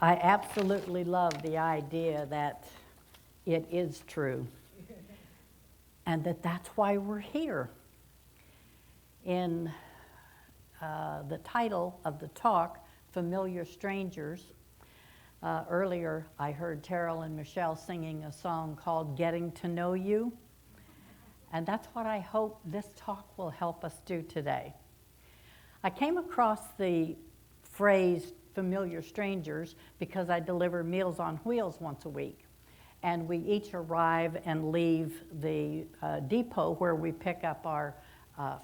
I absolutely love the idea that it is true and that that's why we're here. In the title of the talk, Familiar Strangers, earlier I heard Terrell and Michelle singing a song called Getting to Know You, and that's what I hope this talk will help us do today. I came across the phrase familiar strangers because I deliver Meals on Wheels once a week. And we each arrive and leave the depot where we pick up our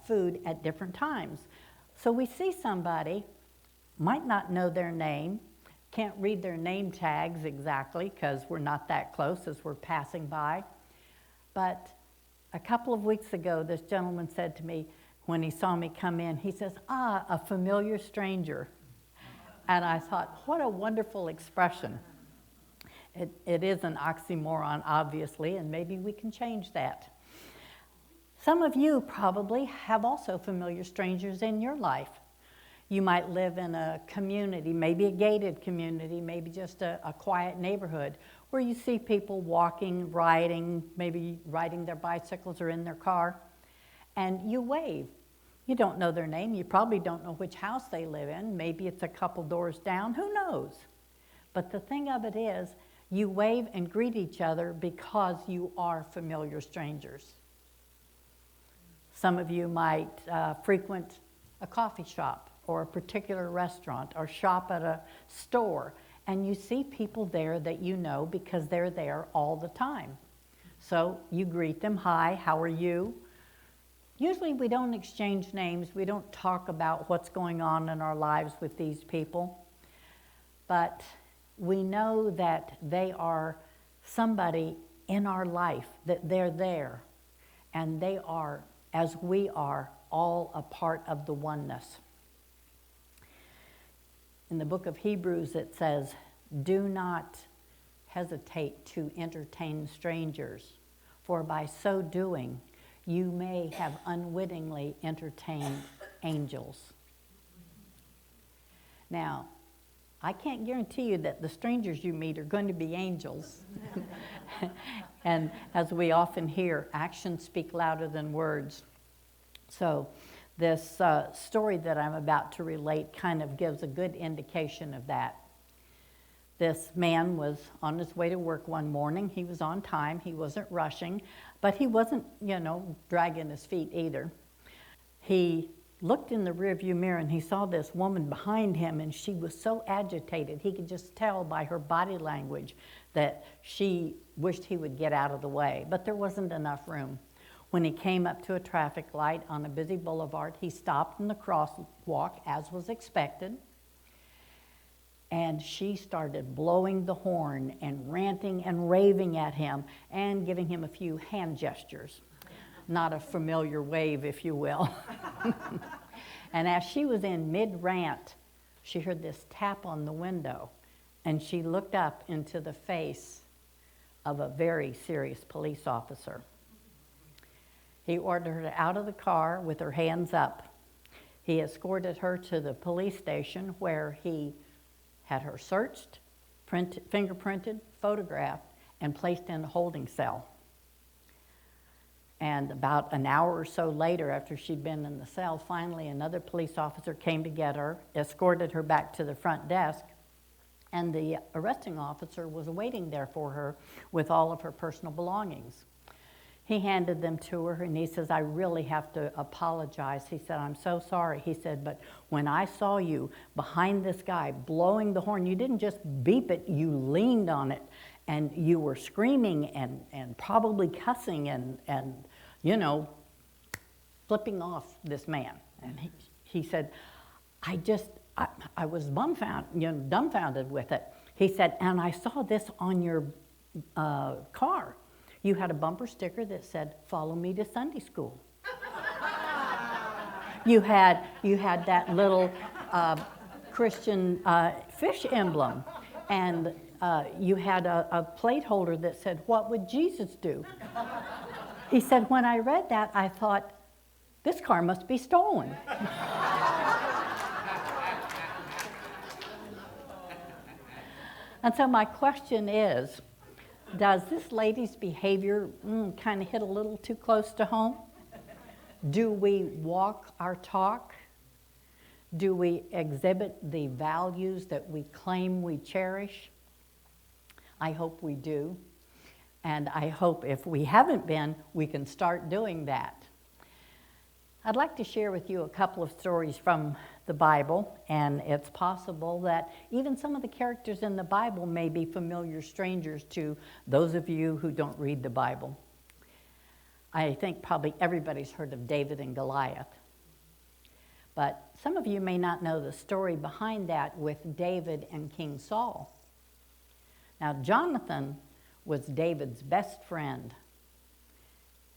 food at different times. So we see somebody, might not know their name, can't read their name tags exactly because we're not that close as we're passing by. But a couple of weeks ago, this gentleman said to me, when he saw me come in, he says, a familiar stranger. And I thought, what a wonderful expression. It is an oxymoron, obviously, and maybe we can change that. Some of you probably have also familiar strangers in your life. You might live in a community, maybe a gated community, maybe just a quiet neighborhood, where you see people walking, riding, maybe riding their bicycles or in their car, and you wave. You don't know their name. You probably don't know which house they live in. Maybe it's a couple doors down. Who knows? But the thing of it is, you wave and greet each other because you are familiar strangers. Some of you might frequent a coffee shop or a particular restaurant or shop at a store, and you see people there that you know because they're there all the time. So you greet them, hi, how are you? Usually we don't exchange names, we don't talk about what's going on in our lives with these people, but we know that they are somebody in our life, that they're there, and they are, as we are, all a part of the oneness. In the book of Hebrews it says, do not hesitate to entertain strangers, for by so doing, you may have unwittingly entertained angels. Now, I can't guarantee you that the strangers you meet are going to be angels. And as we often hear, actions speak louder than words. So this story that I'm about to relate kind of gives a good indication of that. This man was on his way to work one morning. He was on time. He wasn't rushing, but he wasn't, dragging his feet either. He looked in the rearview mirror and he saw this woman behind him, and she was so agitated. He could just tell by her body language that she wished he would get out of the way, but there wasn't enough room. When he came up to a traffic light on a busy boulevard, he stopped in the crosswalk as was expected. And she started blowing the horn and ranting and raving at him and giving him a few hand gestures. Not a familiar wave, if you will. And as she was in mid-rant, she heard this tap on the window, and she looked up into the face of a very serious police officer. He ordered her out of the car with her hands up. He escorted her to the police station where he had her searched, fingerprinted, photographed, and placed in a holding cell. And about an hour or so later, after she'd been in the cell, finally another police officer came to get her, escorted her back to the front desk, and the arresting officer was waiting there for her with all of her personal belongings. He handed them to her, and he says, I really have to apologize. He said, I'm so sorry. He said, but when I saw you behind this guy blowing the horn, you didn't just beep it, you leaned on it, and you were screaming and probably cussing and flipping off this man. And he said, I was dumbfounded with it. He said, and I saw this on your car. You had a bumper sticker that said, follow me to Sunday school. You had that little Christian fish emblem, and you had a plate holder that said, what would Jesus do? He said, when I read that, I thought, this car must be stolen. And so my question is, does this lady's behavior kind of hit a little too close to home? Do we walk our talk? Do we exhibit the values that we claim we cherish? I hope we do. And I hope if we haven't been, we can start doing that. I'd like to share with you a couple of stories from the Bible, and it's possible that even some of the characters in the Bible may be familiar strangers to those of you who don't read the Bible. I think probably everybody's heard of David and Goliath. But some of you may not know the story behind that with David and King Saul. Now, Jonathan was David's best friend,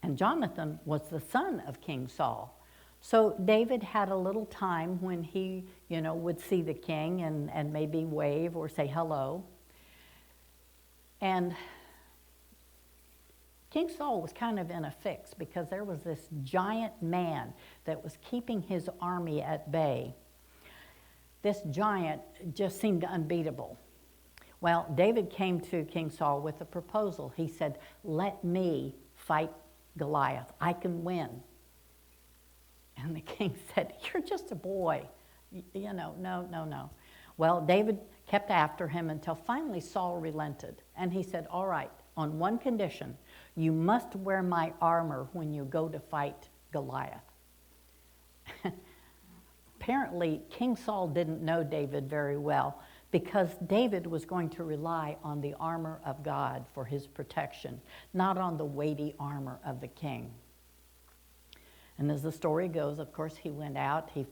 and Jonathan was the son of King Saul. So David had a little time when he, would see the king and maybe wave or say hello. And King Saul was kind of in a fix because there was this giant man that was keeping his army at bay. This giant just seemed unbeatable. Well, David came to King Saul with a proposal. He said, "Let me fight Goliath. I can win." And the king said, "You're just a boy. No. Well, David kept after him until finally Saul relented. And he said, "All right, on one condition, you must wear my armor when you go to fight Goliath." Apparently, King Saul didn't know David very well because David was going to rely on the armor of God for his protection, not on the weighty armor of the king. And as the story goes, of course, he went out, he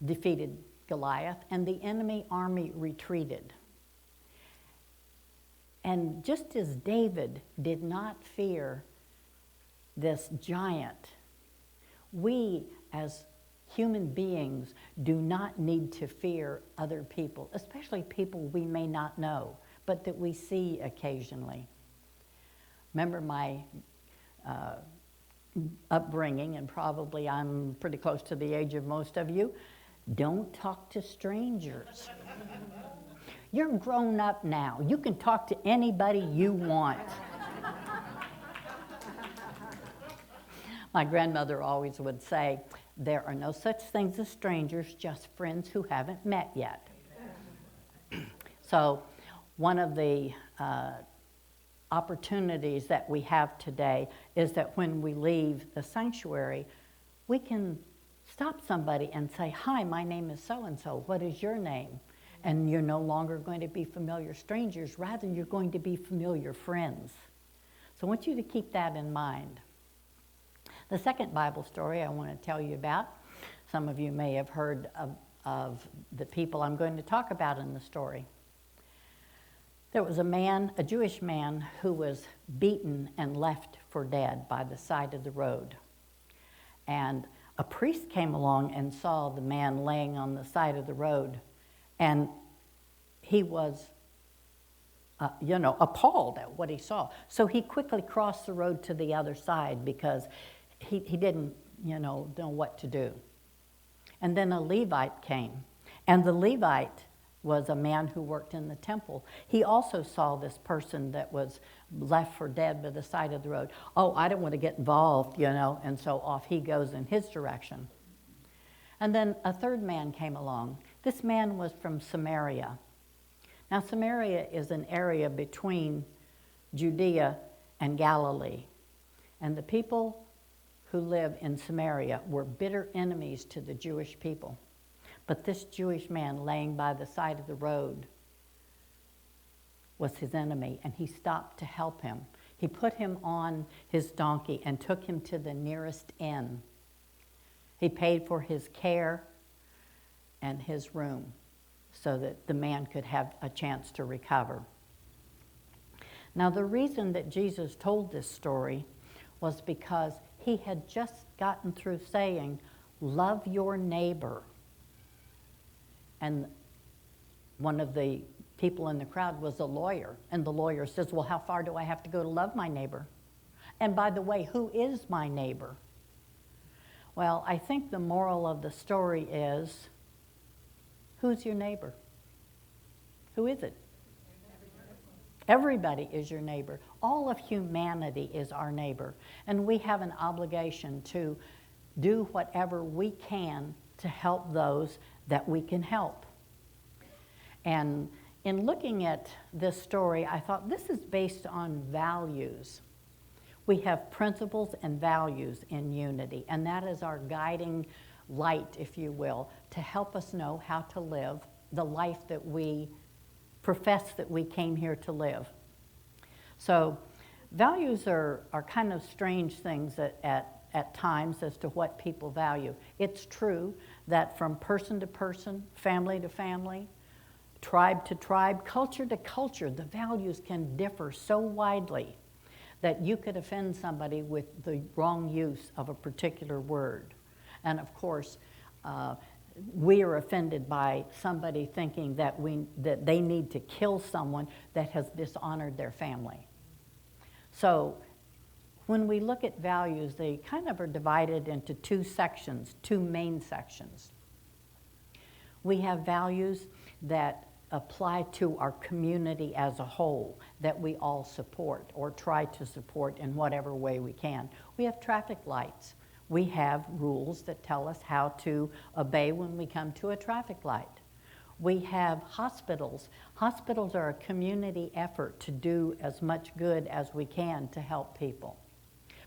defeated Goliath, and the enemy army retreated. And just as David did not fear this giant, we as human beings do not need to fear other people, especially people we may not know, but that we see occasionally. Remember my upbringing, and probably I'm pretty close to the age of most of you. Don't talk to strangers. You're grown up now. You can talk to anybody you want. My grandmother always would say, "There are no such things as strangers, just friends who haven't met yet." So one of the opportunities that we have today is that when we leave the sanctuary, we can stop somebody and say, "Hi, my name is so-and-so. What is your name?" And you're no longer going to be familiar strangers. Rather, you're going to be familiar friends. So I want you to keep that in mind. The second Bible story I want to tell you about, some of you may have heard of the people I'm going to talk about in the story. There was a Jewish man, who was beaten and left for dead by the side of the road. And a priest came along and saw the man laying on the side of the road, and he was, appalled at what he saw. So he quickly crossed the road to the other side because he didn't, know what to do. And then a Levite came, and the Levite was a man who worked in the temple. He also saw this person that was left for dead by the side of the road. "Oh, I don't want to get involved, and so off he goes in his direction. And then a third man came along. This man was from Samaria. Now, Samaria is an area between Judea and Galilee, and the people who live in Samaria were bitter enemies to the Jewish people. But this Jewish man laying by the side of the road was his enemy, and he stopped to help him. He put him on his donkey and took him to the nearest inn. He paid for his care and his room so that the man could have a chance to recover. Now, the reason that Jesus told this story was because he had just gotten through saying, "Love your neighbor." And one of the people in the crowd was a lawyer. And the lawyer says, "Well, how far do I have to go to love my neighbor? And by the way, who is my neighbor?" Well, I think the moral of the story is, who's your neighbor? Who is it? Everybody is your neighbor. All of humanity is our neighbor. And we have an obligation to do whatever we can to help those that we can help. And in looking at this story, I thought this is based on values. We have principles and values in unity, and that is our guiding light, if you will, to help us know how to live the life that we profess that we came here to live. So values are kind of strange things at times as to what people value. It's true that from person to person, family to family, tribe to tribe, culture to culture, the values can differ so widely that you could offend somebody with the wrong use of a particular word. And of course, we are offended by somebody thinking that they need to kill someone that has dishonored their family. So when we look at values, they kind of are divided into two sections, two main sections. We have values that apply to our community as a whole, that we all support or try to support in whatever way we can. We have traffic lights. We have rules that tell us how to obey when we come to a traffic light. We have hospitals. Hospitals are a community effort to do as much good as we can to help people.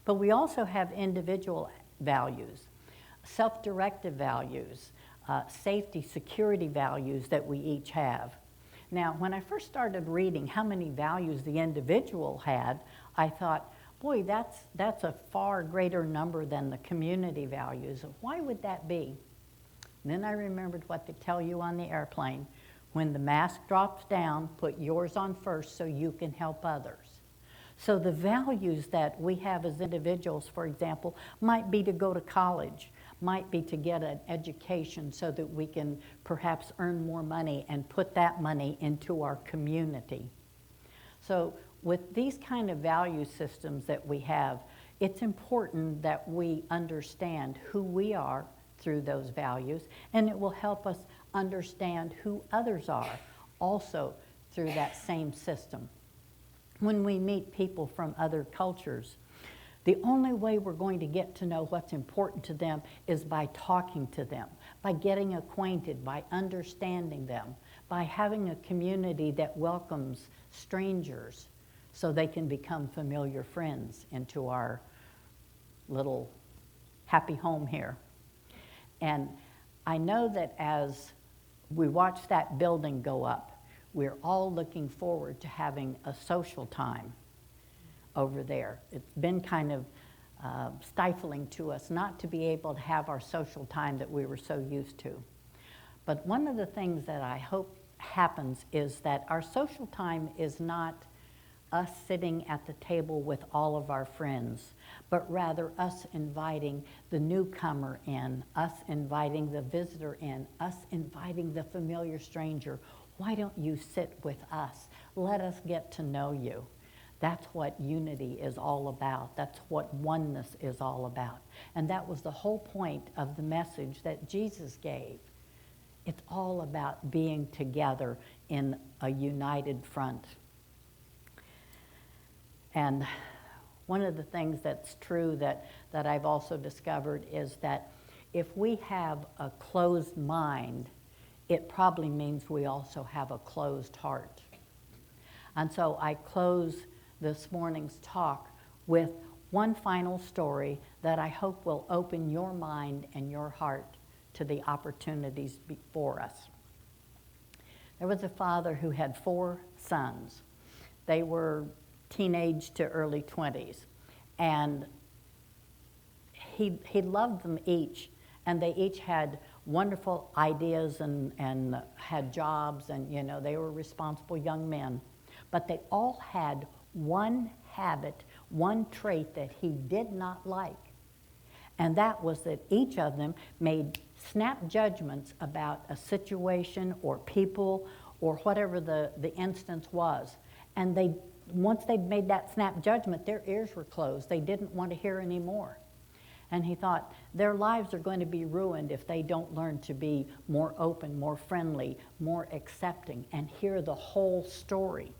But we also have individual values, self-directed values, safety, security values that we each have. Now, when I first started reading how many values the individual had, I thought, boy, that's a far greater number than the community values. Why would that be? And then I remembered what they tell you on the airplane. When the mask drops down, put yours on first so you can help others. So the values that we have as individuals, for example, might be to go to college, might be to get an education so that we can perhaps earn more money and put that money into our community. So with these kind of value systems that we have, it's important that we understand who we are through those values, and it will help us understand who others are also through that same system. When we meet people from other cultures, the only way we're going to get to know what's important to them is by talking to them, by getting acquainted, by understanding them, by having a community that welcomes strangers so they can become familiar friends into our little happy home here. And I know that as we watch that building go up, we're all looking forward to having a social time over there. It's been kind of stifling to us not to be able to have our social time that we were so used to. But one of the things that I hope happens is that our social time is not us sitting at the table with all of our friends, but rather us inviting the newcomer in, us inviting the visitor in, us inviting the familiar stranger. Why don't you sit with us? Let us get to know you. That's what unity is all about. That's what oneness is all about. And that was the whole point of the message that Jesus gave. It's all about being together in a united front. And one of the things that's true that I've also discovered is that if we have a closed mind, it probably means we also have a closed heart. And so I close this morning's talk with one final story that I hope will open your mind and your heart to the opportunities before us. There was a father who had 4 sons. They were teenage to early 20s. And he loved them each, and they each had wonderful ideas and had jobs, and they were responsible young men. But they all had one habit, one trait that he did not like. And that was that each of them made snap judgments about a situation or people or whatever the instance was. And once they'd made that snap judgment, their ears were closed. They didn't want to hear any more. And he thought, their lives are going to be ruined if they don't learn to be more open, more friendly, more accepting, and hear the whole story.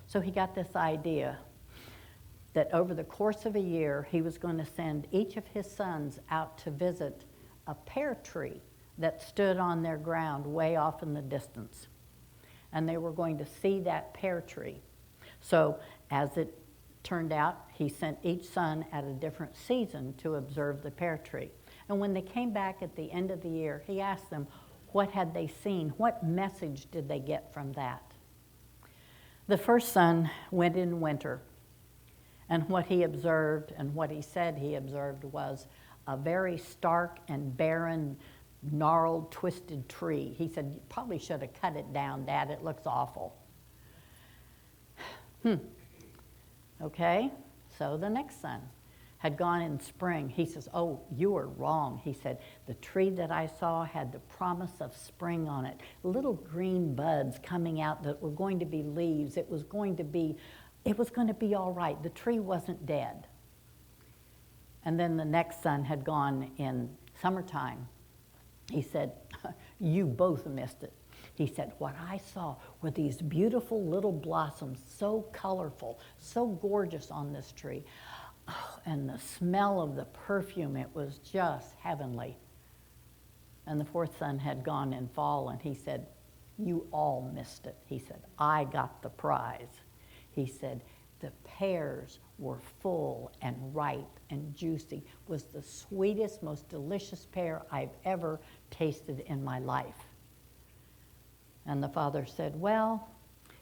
So he got this idea that over the course of a year, he was going to send each of his sons out to visit a pear tree that stood on their ground way off in the distance. And they were going to see that pear tree. So as it turned out, he sent each son at a different season to observe the pear tree. And when they came back at the end of the year, he asked them, what had they seen? What message did they get from that? The first son went in winter, and what he observed and what he said he observed was a very stark and barren, gnarled, twisted tree. He said, you probably should have cut it down, Dad. It looks awful. Okay, so the next son had gone in spring. He says, oh, you were wrong. He said, the tree that I saw had the promise of spring on it, little green buds coming out that were going to be leaves. It was going to be all right. The tree wasn't dead. And then the next son had gone in summertime. He said, you both missed it. He said, what I saw were these beautiful little blossoms, so colorful, so gorgeous on this tree. Oh, and the smell of the perfume, it was just heavenly. And the fourth son had gone in fall, and he said, you all missed it. He said, I got the prize. He said, the pears were full and ripe and juicy. It was the sweetest, most delicious pear I've ever tasted in my life. And the father said, well,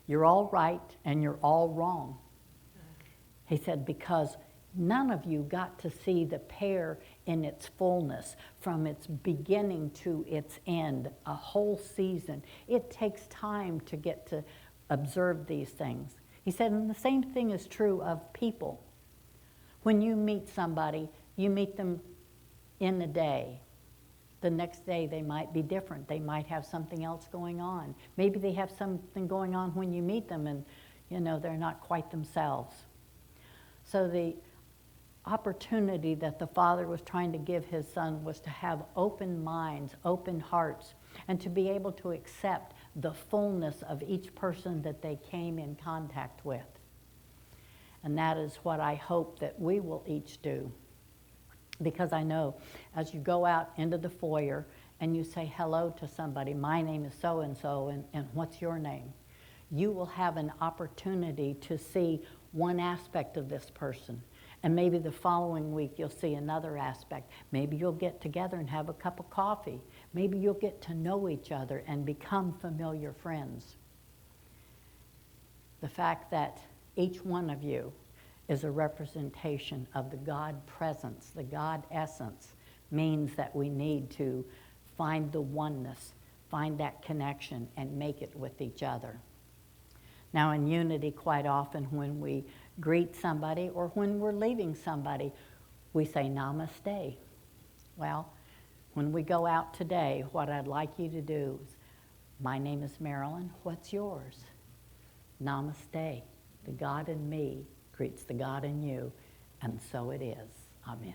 you're all right and you're all wrong. He said, because none of you got to see the pear in its fullness, from its beginning to its end, a whole season. It takes time to get to observe these things. He said, and the same thing is true of people. When you meet somebody, you meet them in a day. The next day they might be different. They might have something else going on. Maybe they have something going on when you meet them and, they're not quite themselves. So the opportunity that the father was trying to give his son was to have open minds, open hearts, and to be able to accept the fullness of each person that they came in contact with. And that is what I hope that we will each do. Because I know as you go out into the foyer and you say hello to somebody, my name is so-and-so, and what's your name? You will have an opportunity to see one aspect of this person. And maybe the following week you'll see another aspect. Maybe you'll get together and have a cup of coffee. Maybe you'll get to know each other and become familiar friends. The fact that each one of you is a representation of the God presence, the God essence, means that we need to find the oneness, find that connection, and make it with each other. Now in unity, quite often when we greet somebody or when we're leaving somebody, we say namaste. Well, when we go out today, what I'd like you to do is, my name is Marilyn, what's yours? Namaste. The God in me greets the God in you, and so it is. Amen.